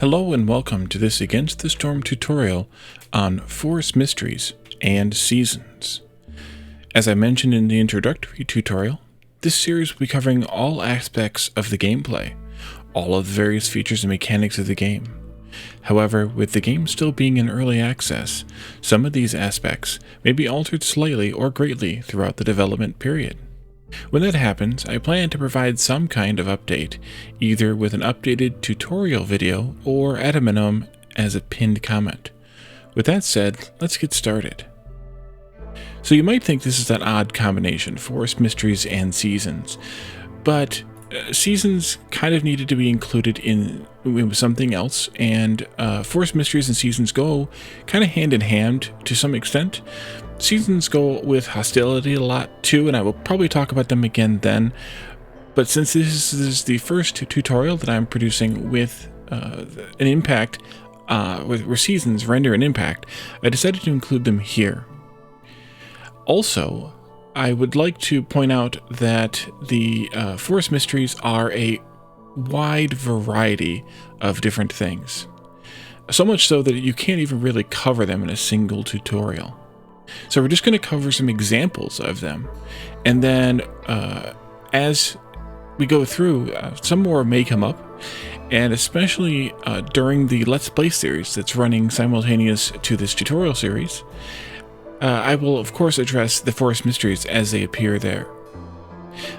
Hello and welcome to this Against the Storm tutorial on Forest Mysteries and Seasons. As I mentioned in the introductory tutorial, this series will be covering all aspects of the gameplay, all of the various features and mechanics of the game. However, with the game still being in early access, some of these aspects may be altered slightly or greatly throughout the development period. When that happens, I plan to provide some kind of update, either with an updated tutorial video or at a minimum as a pinned comment. With that said, let's get started. So you might think this is an odd combination, Forest Mysteries and Seasons, but Seasons kind of needed to be included in something else, and Forest Mysteries and Seasons go kind of hand in hand to some extent. Seasons go with hostility a lot too, and I will probably talk about them again then. But since this is the first tutorial that I'm producing with an impact, where Seasons render an impact, I decided to include them here. Also, I would like to point out that the Forest Mysteries are a wide variety of different things. So much so that you can't even really cover them in a single tutorial. So we're just going to cover some examples of them, and then as we go through, some more may come up, and especially during the Let's Play series that's running simultaneous to this tutorial series, I will of course address the Forest Mysteries as they appear there.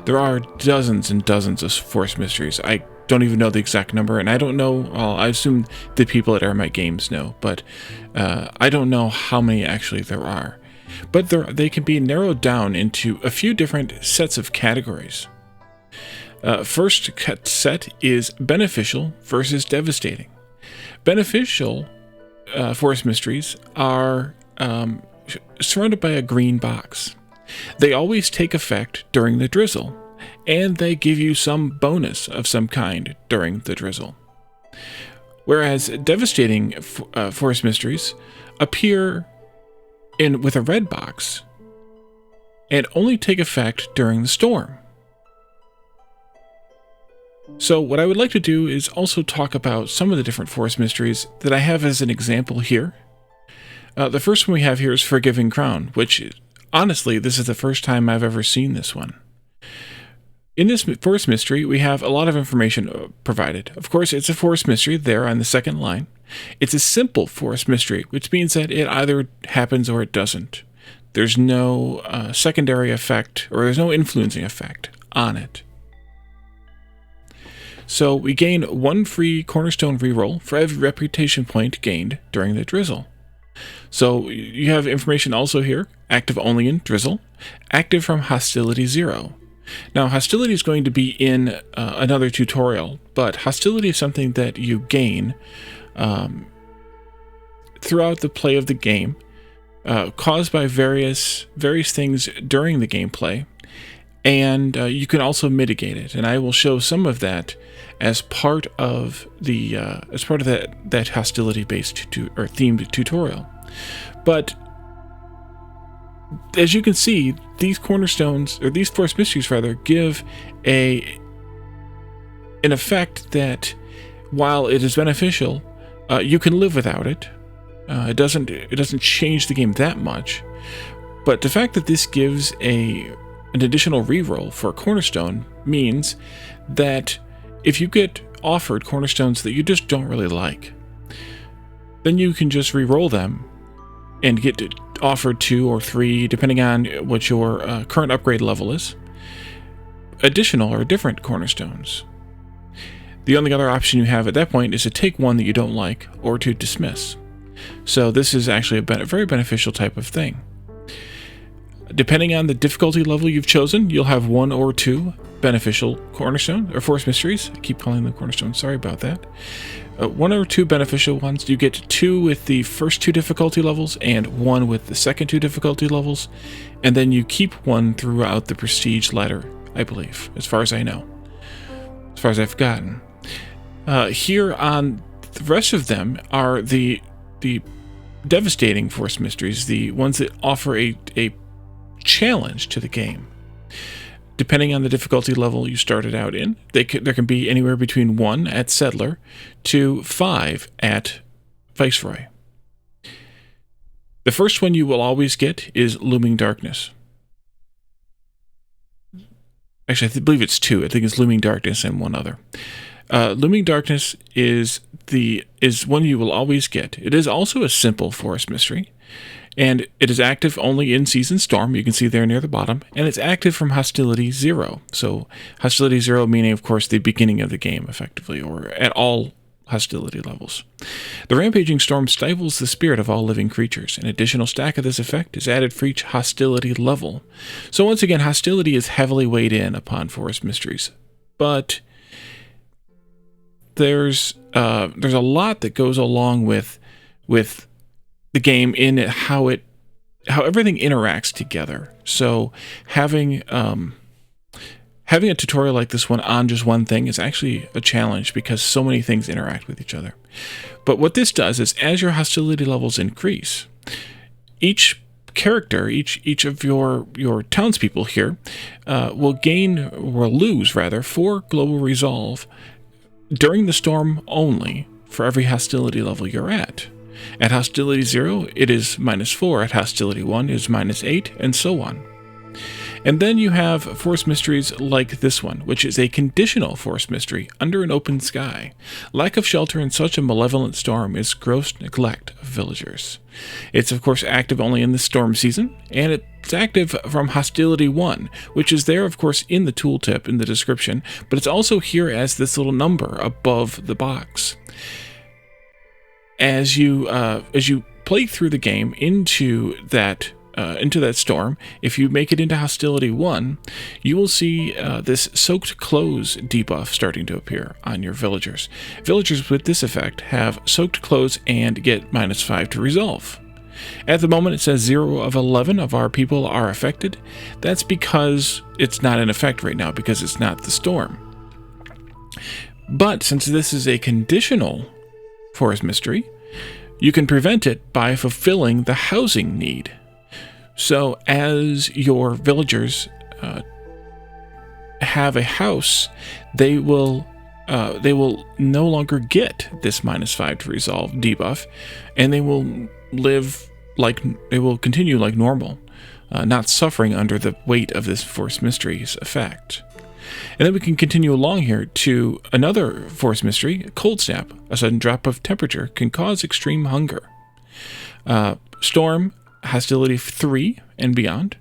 There are dozens and dozens of Forest Mysteries. I don't even know the exact number, and I don't know, well, I assume the people at Eremite Games know, but I don't know how many actually there are. But they can be narrowed down into a few different sets of categories. First set is beneficial versus devastating. Beneficial Forest Mysteries are surrounded by a green box. They always take effect during the drizzle, and they give you some bonus of some kind during the drizzle. Whereas devastating Forest Mysteries appear with a red box and only take effect during the storm. So what I would like to do is also talk about some of the different Forest Mysteries that I have as an example here. The first one we have here is Forgiving Crown, which honestly, this is the first time I've ever seen this one. In this Forest Mystery, we have a lot of information provided. Of course, it's a Forest Mystery there on the second line. It's a simple Forest Mystery, which means that it either happens or it doesn't. There's no secondary effect, or there's no influencing effect on it. So we gain one free Cornerstone reroll for every reputation point gained during the drizzle. So you have information also here, active only in drizzle, active from hostility 0. Now, hostility is going to be in another tutorial, but hostility is something that you gain throughout the play of the game, caused by various things during the gameplay, and you can also mitigate it. And I will show some of that as part of the that hostility-based or themed tutorial. But as you can see, these cornerstones, or these Forest Mysteries rather, give an effect that, while it is beneficial, you can live without it. It doesn't change the game that much. But the fact that this gives an additional reroll for a cornerstone means that if you get offered cornerstones that you just don't really like, then you can just reroll them and get offered 2 or 3, depending on what your current upgrade level is, additional or different cornerstones. The only other option you have at that point is to take one that you don't like or to dismiss. So this is actually a very beneficial type of thing. Depending on the difficulty level you've chosen, you'll have 1 or 2 beneficial cornerstone or Forest Mysteries. I keep calling them cornerstones, sorry about that. 1 or 2 beneficial ones. You get 2 with the first 2 difficulty levels and 1 with the second 2 difficulty levels, and then you keep 1 throughout the prestige ladder, I believe, as far as I know, as far as I've gotten. Here on the rest of them are the devastating Forest Mysteries, the ones that offer a challenge to the game. depending on the difficulty level you started out in. There can be anywhere between 1 at Settler to 5 at Viceroy. The first one you will always get is Looming Darkness. Actually, I believe it's 2. I think it's Looming Darkness and one other. Looming Darkness is one you will always get. It is also a simple forest mystery, and it is active only in Season Storm. You can see there near the bottom, and it's active from Hostility 0. So Hostility 0 meaning, of course, the beginning of the game, effectively, or at all hostility levels. The Rampaging Storm stifles the spirit of all living creatures. An additional stack of this effect is added for each hostility level. So once again, hostility is heavily weighed in upon forest mysteries, but there's a lot that goes along with the game in how everything interacts together. So having a tutorial like this one on just one thing is actually a challenge because so many things interact with each other. But what this does is, as your hostility levels increase, each character, each of your townspeople here will lose 4 global resolve during the storm only for every hostility level you're at. At hostility 0, it is -4. At hostility 1, it is -8, and so on. And then you have forest mysteries like this one, which is a conditional forest mystery under an open sky. Lack of shelter in such a malevolent storm is gross neglect of villagers. It's of course active only in the storm season, and it's active from hostility 1, which is there of course in the tooltip in the description, but it's also here as this little number above the box. As you play through the game into that storm, if you make it into hostility 1, you will see this soaked clothes debuff starting to appear on your villagers. Villagers with this effect have soaked clothes and get -5 to resolve. At the moment, it says 0 of 11 of our people are affected. That's because it's not in effect right now, because it's not the storm. But since this is a conditional forest mystery, you can prevent it by fulfilling the housing need. So as your villagers have a house, they will no longer get this -5 to resolve debuff, and they will continue like normal, not suffering under the weight of this forest mystery's effect. And then we can continue along here to another forest mystery, Cold Snap. A sudden drop of temperature can cause extreme hunger. Storm, hostility 3 and beyond.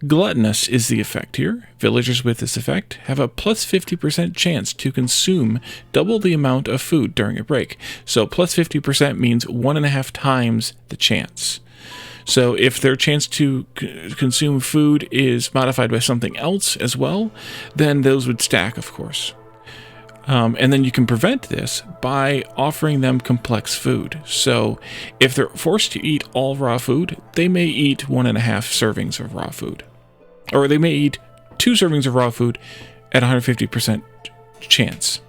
Gluttonous is the effect here. Villagers with this effect have a plus 50% chance to consume double the amount of food during a break. So plus 50% means 1.5 times the chance. So if their chance to consume food is modified by something else as well, then those would stack, of course. And then you can prevent this by offering them complex food. So if they're forced to eat all raw food, they may eat 1.5 servings of raw food. Or they may eat 2 servings of raw food at 150% chance.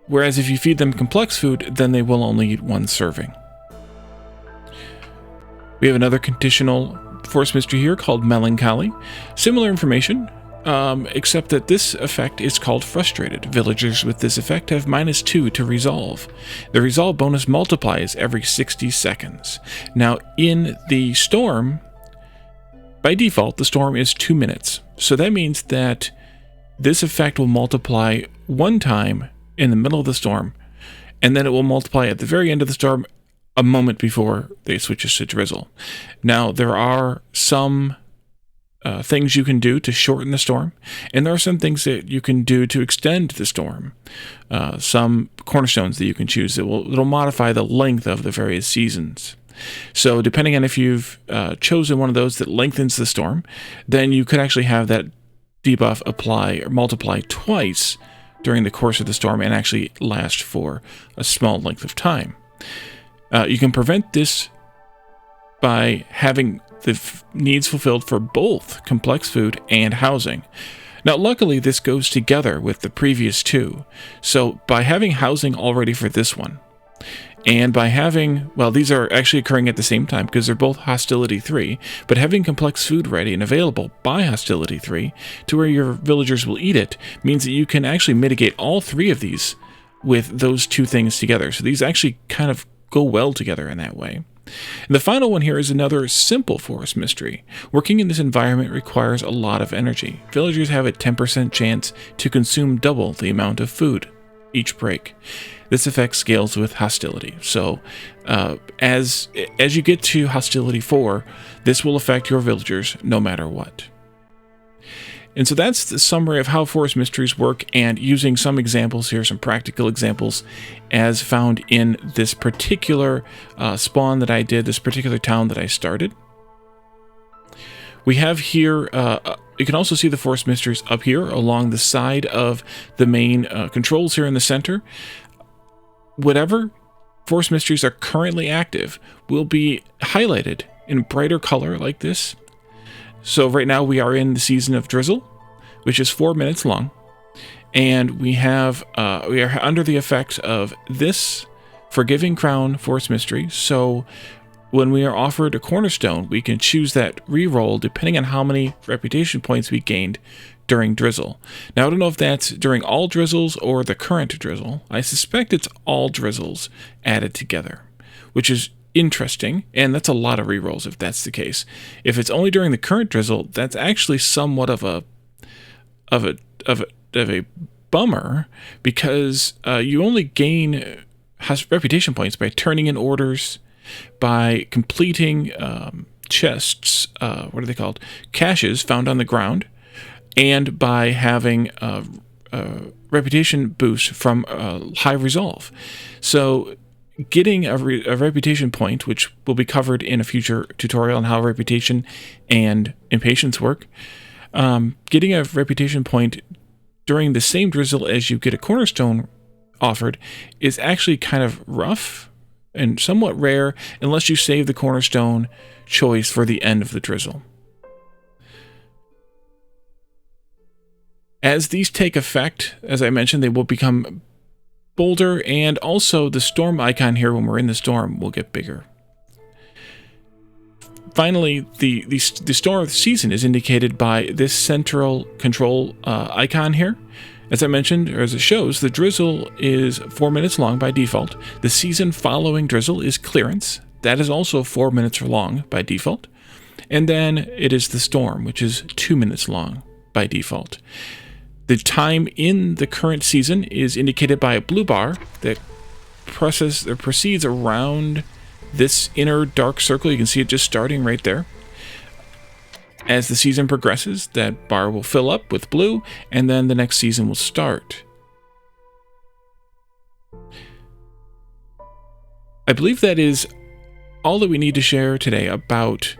Whereas if you feed them complex food, then they will only eat 1 serving. We have another conditional forest mystery here called Melancholy. Similar information, except that this effect is called Frustrated. Villagers with this effect have -2 to resolve. The resolve bonus multiplies every 60 seconds. Now, in the storm, by default, the storm is 2 minutes. So that means that this effect will multiply 1 time in the middle of the storm, and then it will multiply at the very end of the storm a moment before they switches to drizzle. Now, there are some things you can do to shorten the storm, and there are some things that you can do to extend the storm. Some cornerstones that you can choose that it'll modify the length of the various seasons. So depending on if you've chosen one of those that lengthens the storm, then you could actually have that debuff apply or multiply twice during the course of the storm and actually last for a small length of time. You can prevent this by having the needs fulfilled for both complex food and housing. Now, luckily, this goes together with the previous 2. So by having housing already for this one, And by having, well, these are actually occurring at the same time because they're both Hostility 3, but having complex food ready and available by Hostility 3 to where your villagers will eat it means that you can actually mitigate all three of these with those two things together. So these actually kind of go well together in that way. And the final one here is another simple forest mystery. Working in this environment requires a lot of energy. Villagers have a 10% chance to consume double the amount of food each break. This effect scales with hostility. So as you get to hostility 4, this will affect your villagers no matter what. And so that's the summary of how forest mysteries work, and using some examples here, some practical examples as found in this particular spawn that I did, this particular town that I started. We have here, you can also see the forest mysteries up here along the side of the main controls here in the center. Whatever forest mysteries are currently active will be highlighted in brighter color like this. So right now we are in the season of drizzle, which is 4 minutes long, and we are under the effects of this Forgiving Crown forest mystery. So when we are offered a cornerstone, we can choose that reroll depending on how many reputation points we gained during drizzle. Now I don't know if that's during all drizzles or the current drizzle. I suspect it's all drizzles added together, which is interesting, and that's a lot of rerolls if that's the case. If it's only during the current drizzle, that's actually somewhat of a bummer, because you only gain reputation points by turning in orders, by completing chests, what are they called? Caches found on the ground, and by having a reputation boost from high resolve. So getting a reputation point, which will be covered in a future tutorial on how reputation and impatience work, getting a reputation point during the same drizzle as you get a cornerstone offered is actually kind of rough and somewhat rare unless you save the cornerstone choice for the end of the drizzle. As these take effect, as I mentioned, they will become bolder, and also the storm icon here when we're in the storm will get bigger. Finally, the storm season is indicated by this central control icon here. As I mentioned, or as it shows, the drizzle is 4 minutes long by default. The season following drizzle is clearance. That is also 4 minutes long by default. And then it is the storm, which is 2 minutes long by default. The time in the current season is indicated by a blue bar that proceeds around this inner dark circle. You can see it just starting right there. As the season progresses, that bar will fill up with blue, and then the next season will start. I believe that is all that we need to share today about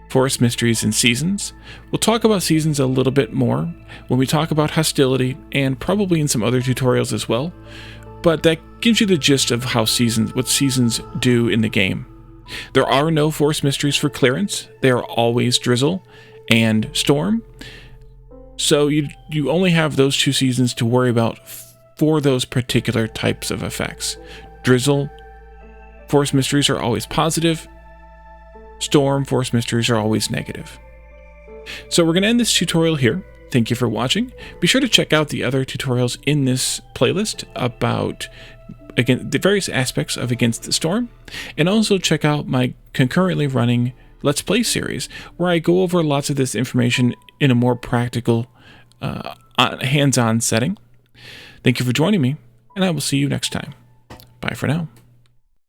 forest mysteries and seasons. We'll talk about seasons a little bit more when we talk about hostility, and probably in some other tutorials as well. But that gives you the gist of how what seasons do in the game. There are no forest mysteries for clearance. They are always drizzle and storm. So you only have those two seasons to worry about for those particular types of effects. Drizzle forest mysteries are always positive. Storm forest mysteries are always negative. So we're going to end this tutorial here. Thank you for watching. Be sure to check out the other tutorials in this playlist about, again, the various aspects of Against the Storm, and also check out my concurrently running Let's Play series, where I go over lots of this information in a more practical, hands-on setting. Thank you for joining me, and I will see you next time. Bye for now.